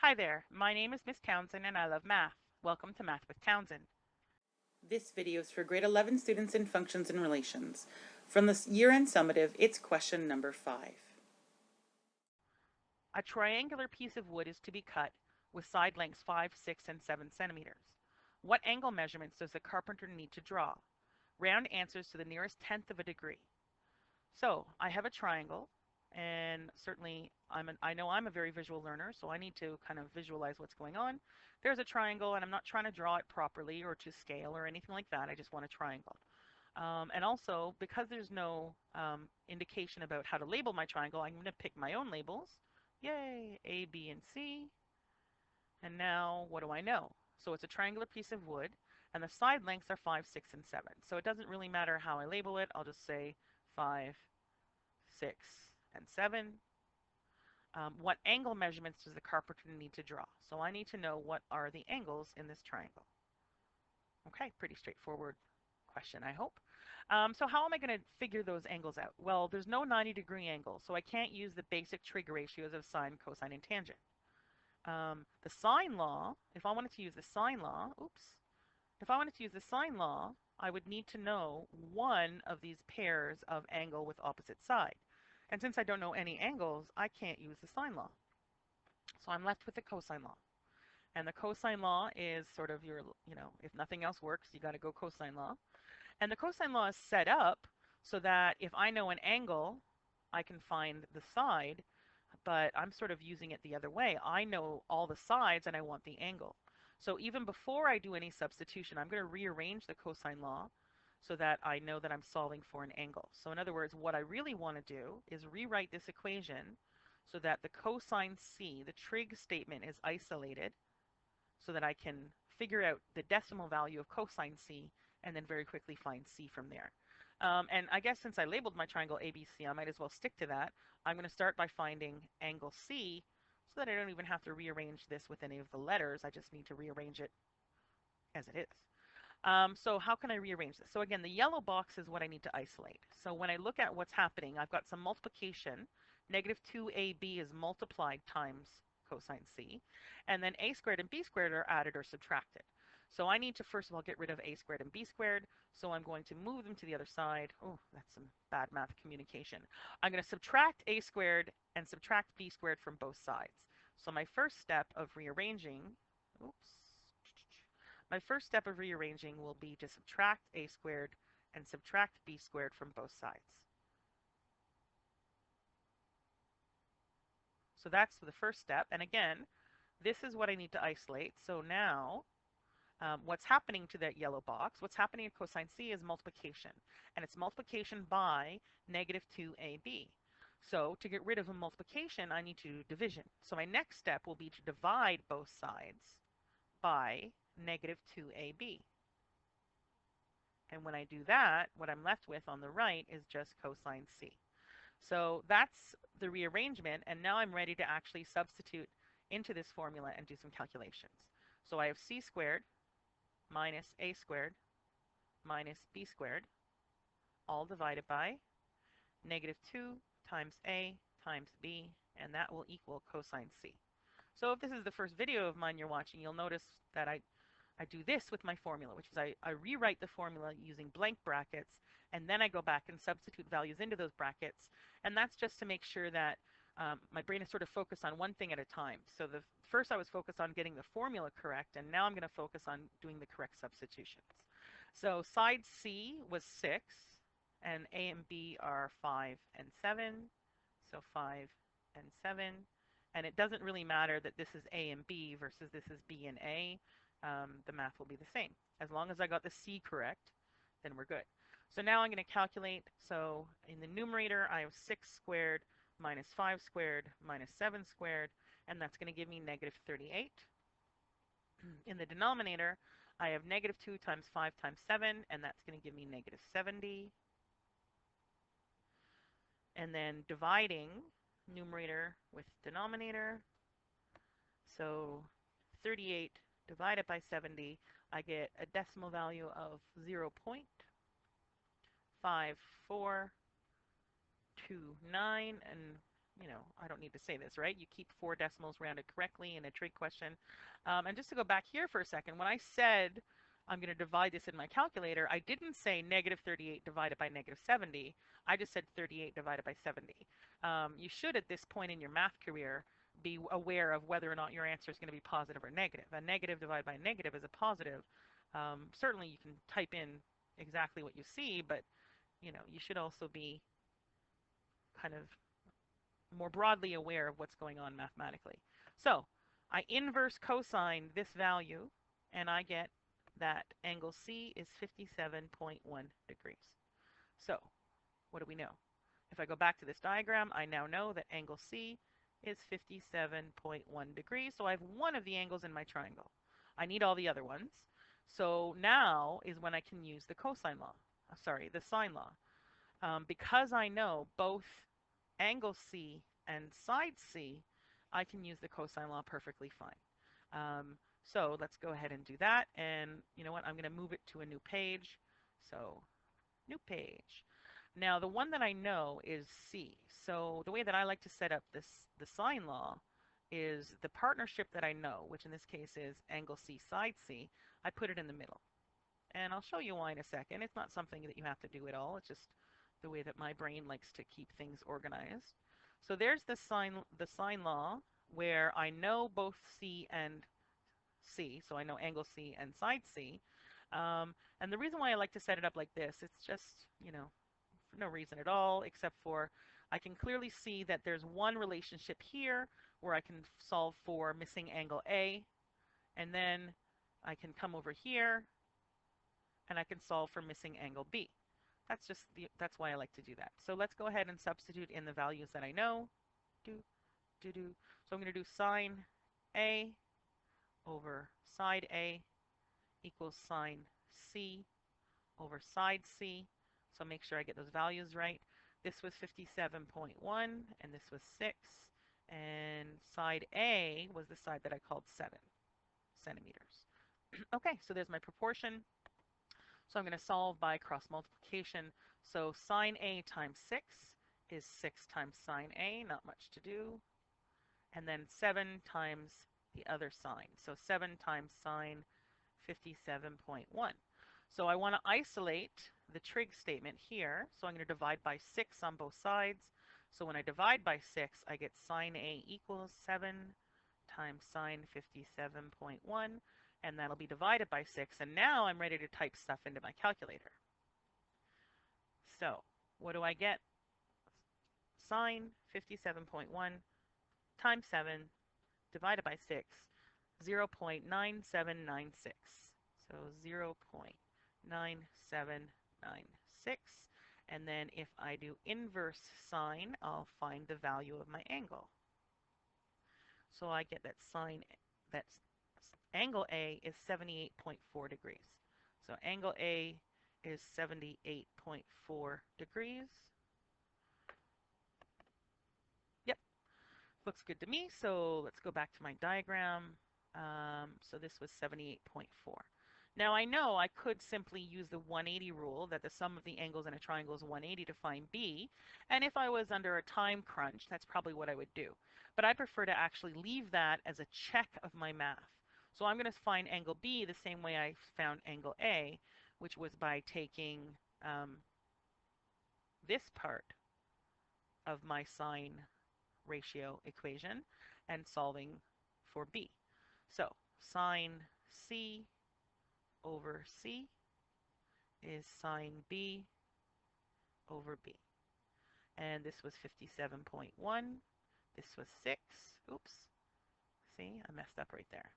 Hi there, my name is Miss Townsend and I love math. Welcome to Math with Townsend. This video is for grade 11 students in functions and relations. From the year-end summative, it's question number 5. A triangular piece of wood is to be cut with side lengths 5, 6, and 7 centimeters. What angle measurements does the carpenter need to draw? Round answers to the nearest tenth of a degree. So I have a triangle, and certainly I know I'm a very visual learner, so I need to kind of visualize what's going on. There's a triangle, and I'm not trying to draw it properly or to scale or anything like that. I just want a triangle. And also, because there's no indication about how to label my triangle, I'm going to pick my own labels. Yay, A, B, and C. And now, what do I know? So it's a triangular piece of wood, and the side lengths are 5, 6, and 7. So it doesn't really matter how I label it. I'll just say 5, 6, and 7. What angle measurements does the carpenter need to draw? So I need to know what are the angles in this triangle. Okay, pretty straightforward question, I hope. So how am I going to figure those angles out? Well, there's no 90-degree angle, so I can't use the basic trig ratios of sine, cosine, and tangent. The sine law, if I wanted to use the sine law, if I wanted to use the sine law, I would need to know one of these pairs of angle with opposite side. And since I don't know any angles, I can't use the sine law. So I'm left with the cosine law. And the cosine law is sort of your, if nothing else works, you got to go cosine law. And the cosine law is set up so that if I know an angle, I can find the side, but I'm sort of using it the other way. I know all the sides and I want the angle. So even before I do any substitution, I'm going to rearrange the cosine law so that I know that I'm solving for an angle. So in other words, what I really want to do is rewrite this equation so that the cosine C, the trig statement, is isolated so that I can figure out the decimal value of cosine C and then very quickly find C from there. And I guess since I labeled my triangle ABC, I might as well stick to that. I'm going to start by finding angle C so that I don't even have to rearrange this with any of the letters. I just need to rearrange it as it is. So how can I rearrange this? So again, the yellow box is what I need to isolate. So when I look at what's happening, I've got some multiplication. Negative 2ab is multiplied times cosine C. And then a squared and b squared are added or subtracted. So I need to first of all get rid of a squared and b squared. So I'm going to move them to the other side. Oh, that's some bad math communication. I'm going to subtract a squared and subtract b squared from both sides. So my first step of rearranging, my first step of rearranging will be to subtract a squared and subtract b squared from both sides. So that's the first step. And again, this is what I need to isolate. So now what's happening to that yellow box, what's happening in cosine C is multiplication. And it's multiplication by negative 2ab. So to get rid of a multiplication, I need to do division. So my next step will be to divide both sides by negative 2ab. And when I do that, what I'm left with on the right is just cosine C. So that's the rearrangement, and now I'm ready to actually substitute into this formula and do some calculations. So I have c squared minus a squared minus b squared, all divided by negative 2 times a times b, and that will equal cosine C. So if this is the first video of mine you're watching, you'll notice that I do this with my formula, which is I rewrite the formula using blank brackets, and then I go back and substitute values into those brackets. And that's just to make sure that my brain is sort of focused on one thing at a time. So first I was focused on getting the formula correct, and now I'm going to focus on doing the correct substitutions. So side C was 6, and A and B are 5 and 7. So 5 and 7. And it doesn't really matter that this is A and B versus this is B and A. The math will be the same. As long as I got the C correct, then we're good. So now I'm going to calculate. So in the numerator, I have 6 squared minus 5 squared minus 7 squared, and that's going to give me negative 38. In the denominator, I have negative 2 times 5 times 7, and that's going to give me negative 70. And then dividing numerator with denominator. So 38 divided by 70, I get a decimal value of 0.5429, and I don't need to say this, right? You keep 4 decimals rounded correctly in a trig question. And just to go back here for a second, when I said I'm going to divide this in my calculator, I didn't say negative 38 divided by negative 70. I just said 38 divided by 70. You should, at this point in your math career, be aware of whether or not your answer is going to be positive or negative. A negative divided by a negative is a positive. Certainly, you can type in exactly what you see, but you should also be kind of more broadly aware of what's going on mathematically. So I inverse cosine this value, and I get that angle C is 57.1 degrees. So what do we know? If I go back to this diagram, I now know that angle C is 57.1 degrees. So I have one of the angles in my triangle. I need all the other ones. So now is when I can use the cosine law. Sorry, the sine law. Because I know both angle C and side C, I can use the cosine law perfectly fine. So let's go ahead and do that. And you know what? I'm going to move it to a new page. So new page. Now the one that I know is C. So the way that I like to set up the sine law is the partnership that I know, which in this case is angle C side C, I put it in the middle. And I'll show you why in a second. It's not something that you have to do at all. It's just the way that my brain likes to keep things organized. So there's the sine law where I know both C and C, so I know angle C and side C. And the reason why I like to set it up like this, it's just, for no reason at all, except for I can clearly see that there's one relationship here where I can solve for missing angle A, and then I can come over here and I can solve for missing angle B. That's why I like to do that. So let's go ahead and substitute in the values that I know. So I'm going to do sine A over side A equals sine C over side C. So make sure I get those values right. This was 57.1 and this was 6. And side A was the side that I called 7 centimeters. Okay, so there's my proportion. So I'm going to solve by cross multiplication. So sine A times 6 is 6 times sine A, not much to do. And then 7 times the other sine. So 7 times sine 57.1. So I want to isolate the trig statement here. So I'm going to divide by 6 on both sides. So when I divide by 6, I get sine A equals 7 times sine 57.1. And that'll be divided by 6. And now I'm ready to type stuff into my calculator. So what do I get? Sine 57.1 times 7 divided by 6, 0.9796. So 0.9796. And then if I do inverse sine, I'll find the value of my angle. So I get that angle A is 78.4 degrees. So angle A is 78.4 degrees. Yep, looks good to me. So let's go back to my diagram. So this was 78.4. Now I know I could simply use the 180 rule that the sum of the angles in a triangle is 180 to find B. And if I was under a time crunch, that's probably what I would do. But I prefer to actually leave that as a check of my math. So I'm going to find angle B the same way I found angle A, which was by taking this part of my sine ratio equation and solving for B. So sine C over C is sine B over B. And this was 57.1. This was 6. Oops. See, I messed up right there.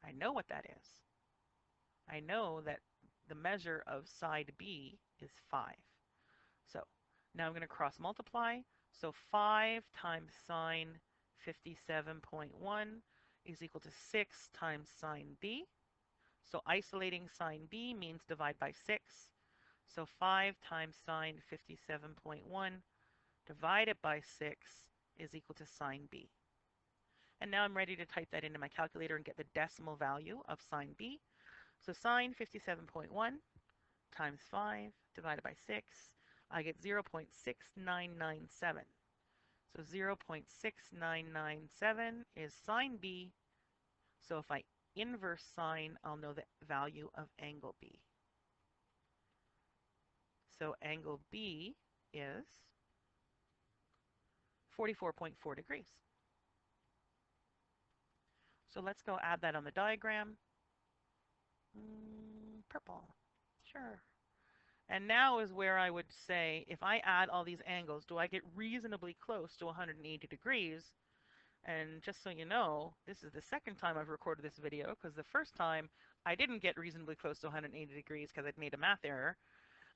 I know what that is. I know that the measure of side B is 5. So now I'm going to cross multiply. So 5 times sine 57.1 is equal to 6 times sine B. So isolating sine B means divide by 6. So 5 times sine 57.1 divided by 6 is equal to sine B. And now I'm ready to type that into my calculator and get the decimal value of sine B. So sine 57.1 times 5 divided by 6, I get 0.6997. So 0.6997 is sine B. So if I inverse sine, I'll know the value of angle B. So angle B is 44.4 degrees. So let's go add that on the diagram. Purple. Sure. And now is where I would say, if I add all these angles, do I get reasonably close to 180 degrees? And just so you know, this is the second time I've recorded this video, because the first time I didn't get reasonably close to 180 degrees because I'd made a math error.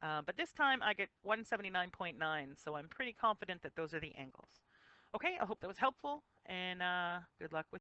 But this time I get 179.9, so I'm pretty confident that those are the angles. Okay, I hope that was helpful, and good luck with